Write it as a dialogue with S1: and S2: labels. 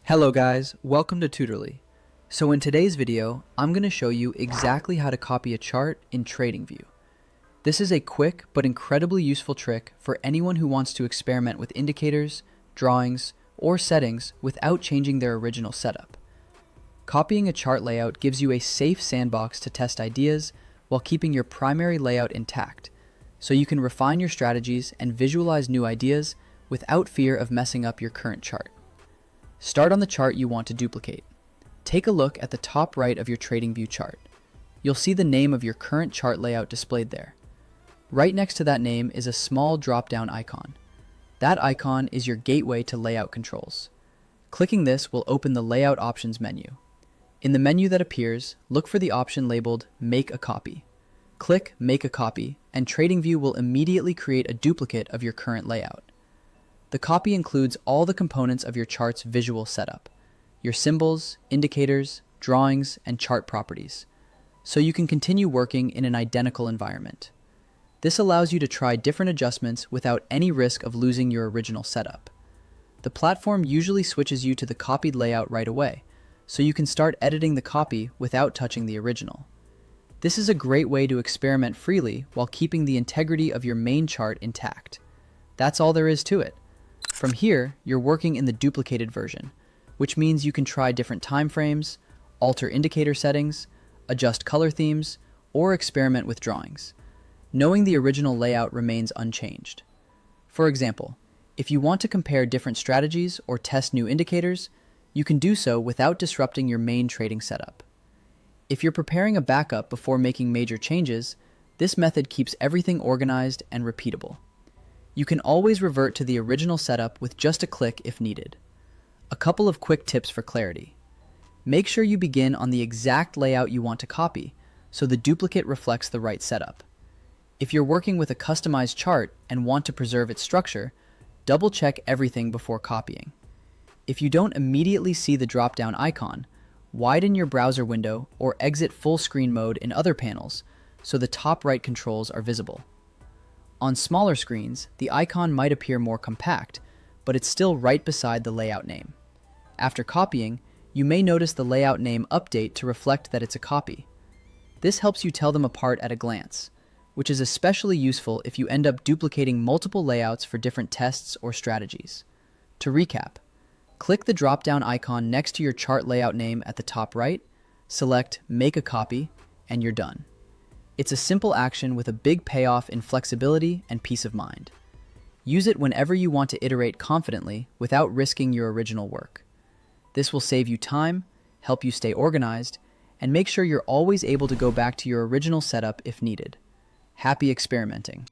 S1: Hello guys, welcome to Tutorly. So in today's video, I'm going to show you exactly how to copy a chart in TradingView. This is a quick but incredibly useful trick for anyone who wants to experiment with indicators, drawings, or settings without changing their original setup. Copying a chart layout gives you a safe sandbox to test ideas while keeping your primary layout intact, so you can refine your strategies and visualize new ideas without fear of messing up your current chart. Start on the chart you want to duplicate. Take a look at the top right of your TradingView chart. You'll see the name of your current chart layout displayed there. Right next to that name is a small drop-down icon. That icon is your gateway to layout controls. Clicking this will open the Layout Options menu. In the menu that appears, look for the option labeled Make a Copy. Click Make a Copy, and TradingView will immediately create a duplicate of your current layout. The copy includes all the components of your chart's visual setup, your symbols, indicators, drawings, and chart properties, so you can continue working in an identical environment. This allows you to try different adjustments without any risk of losing your original setup. The platform usually switches you to the copied layout right away, so you can start editing the copy without touching the original. This is a great way to experiment freely while keeping the integrity of your main chart intact. That's all there is to it. From here, you're working in the duplicated version, which means you can try different time frames, alter indicator settings, adjust color themes, or experiment with drawings, knowing the original layout remains unchanged. For example, if you want to compare different strategies or test new indicators, you can do so without disrupting your main trading setup. If you're preparing a backup before making major changes, this method keeps everything organized and repeatable. You can always revert to the original setup with just a click if needed. A couple of quick tips for clarity. Make sure you begin on the exact layout you want to copy, so the duplicate reflects the right setup. If you're working with a customized chart and want to preserve its structure, double-check everything before copying. If you don't immediately see the drop-down icon, widen your browser window or exit full screen mode in other panels so the top right controls are visible. On smaller screens, the icon might appear more compact, but it's still right beside the layout name. After copying, you may notice the layout name update to reflect that it's a copy. This helps you tell them apart at a glance, which is especially useful if you end up duplicating multiple layouts for different tests or strategies. To recap, click the drop-down icon next to your chart layout name at the top right, select Make a Copy, and you're done. It's a simple action with a big payoff in flexibility and peace of mind. Use it whenever you want to iterate confidently without risking your original work. This will save you time, help you stay organized, and make sure you're always able to go back to your original setup if needed. Happy experimenting!